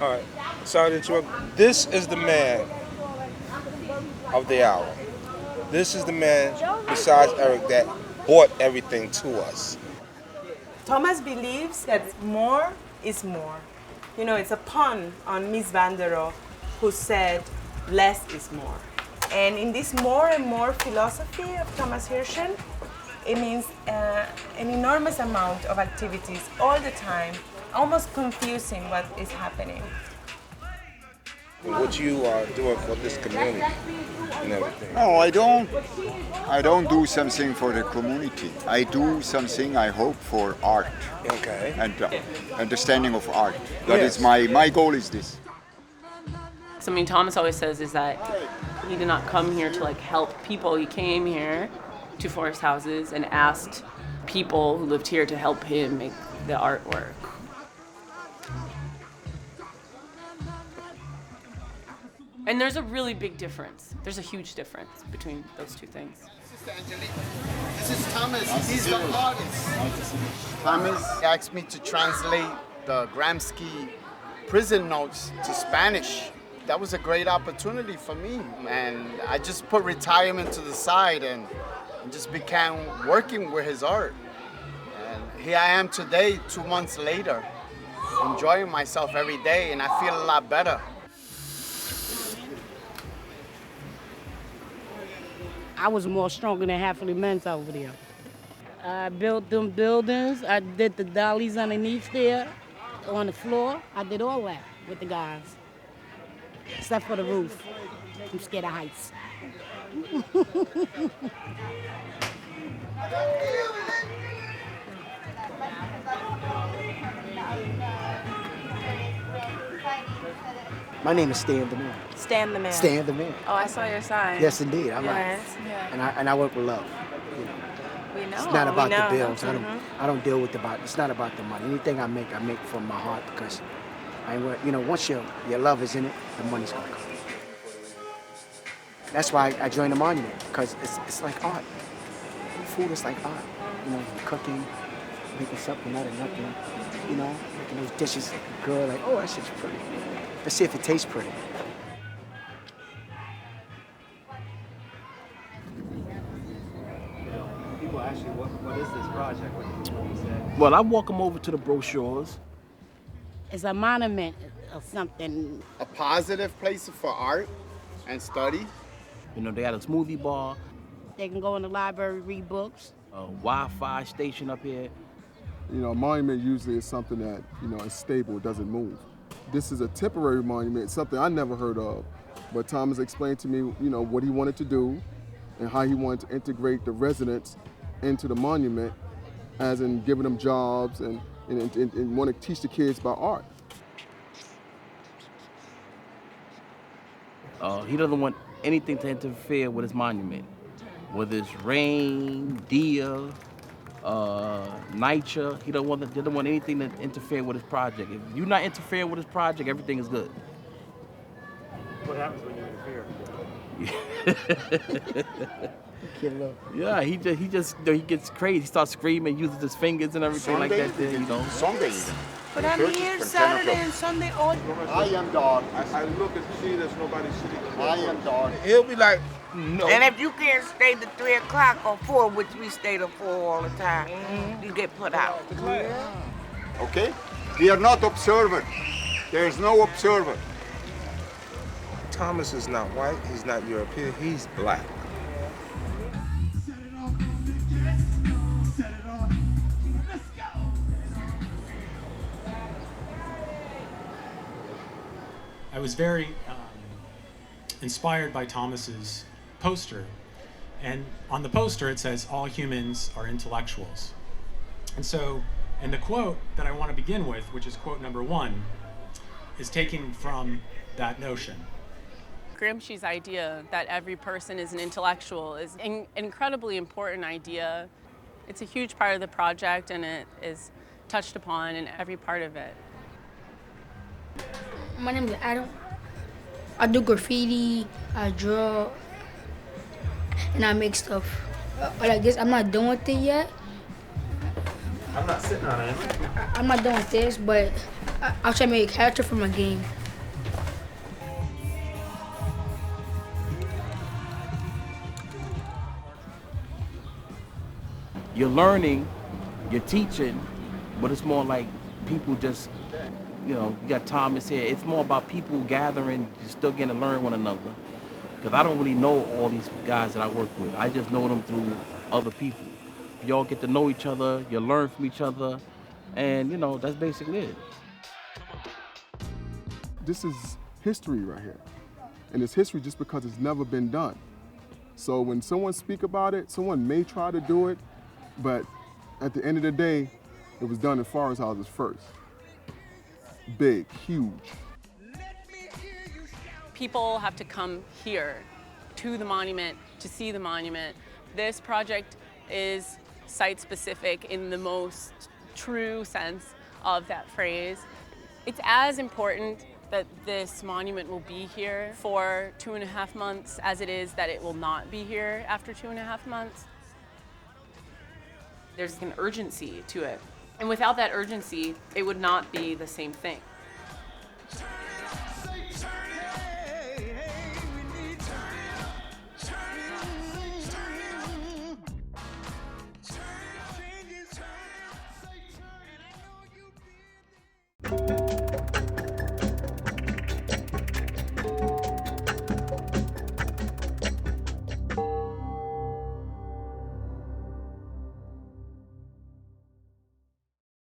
All right, Sergeant Jordan, this is the man of the hour. This is the man, besides Eric, that brought everything to us. Thomas believes that more is more. You know, it's a pun on Miss Van der Rohe, who said less is more. And in this more and more philosophy of Thomas Hirschhorn, it means an enormous amount of activities all the time, almost confusing what is happening. What you are doing for this community and everything. No, I don't do something for the community. I do something, I hope, for art. Okay. And understanding of art. That is my goal is this. So, I mean, Thomas always says is that he did not come here to like help people. He came here to Forest Houses and asked people who lived here to help him make the artwork. And there's a really big difference. There's a huge difference between those two things. This is Thomas. He's the artist. Thomas asked me to translate the Gramsci prison notes to Spanish. That was a great opportunity for me, and I just put retirement to the side and just began working with his art. And here I am today, 2 months later, enjoying myself every day, and I feel a lot better. I was more stronger than half of the men over there. I built them buildings. I did the dollies underneath there, on the floor. I did all that with the guys, except for the roof. I'm scared of heights. My name is Stan the Man. Stan the Man. Stan the Man. Oh, I saw your sign. Yes, indeed. Yeah. And I work with love. You know. We know. It's not about we know. the bills. I don't deal with it's not about the money. Anything I make from my heart because once your love is in it, the money's gonna come. That's why I joined the monument, because it's like art. Food is like art. You know, cooking, making something out of nothing. You know, making those dishes. Girl, like, oh, that shit's pretty. Let's see if it tastes pretty. People ask you, what is this project? What do you say? Well, I walk them over to the brochures. It's a monument or something. A positive place for art and study. You know, they had a smoothie bar. They can go in the library, read books. A Wi-Fi station up here. You know, a monument usually is something that, is stable, it doesn't move. This is a temporary monument, something I never heard of. But Thomas explained to me, what he wanted to do and how he wanted to integrate the residents into the monument, as in giving them jobs and want to teach the kids about art. He doesn't want anything to interfere with his monument. Whether it's rain, deer, nature, he doesn't want anything to interfere with his project. If you're not interfering with his project, everything is good. What happens when you interfere? Yeah, he gets crazy. He starts screaming, uses his fingers and everything Sunday, like that. Sunday even. But I'm here Saturday and Sunday all. I am dog. I look and see there's nobody sitting. I am dog. He'll be like, no. And if you can't stay to 3 o'clock or 4, which we stay to 4 all the time, you get put out. Okay? We are not observer. There is no observer. Thomas is not white, he's not European, he's black. I was very inspired by Thomas's poster. And on the poster it says, all humans are intellectuals. And the quote that I want to begin with, which is quote number 1, is taken from that notion. Gramsci's idea that every person is an intellectual is an incredibly important idea. It's a huge part of the project, and it is touched upon in every part of it. My name is Adam. I do graffiti, I draw, and I make stuff. But I guess I'm not done with it yet. I'm not sitting on it. I'm not done with this, but I'll try to make a character for my game. You're learning, you're teaching, but it's more like people just, you got Thomas here. It's more about people gathering, still getting to learn one another. Because I don't really know all these guys that I work with. I just know them through other people. Y'all get to know each other, you learn from each other, and that's basically it. This is history right here. And it's history just because it's never been done. So when someone speak about it, someone may try to do it, but at the end of the day, it was done in forest houses first. Big, huge. People have to come here to the monument to see the monument. This project is site-specific in the most true sense of that phrase. It's as important that this monument will be here for 2.5 months as it is that it will not be here after 2.5 months. There's an urgency to it. And without that urgency, it would not be the same thing.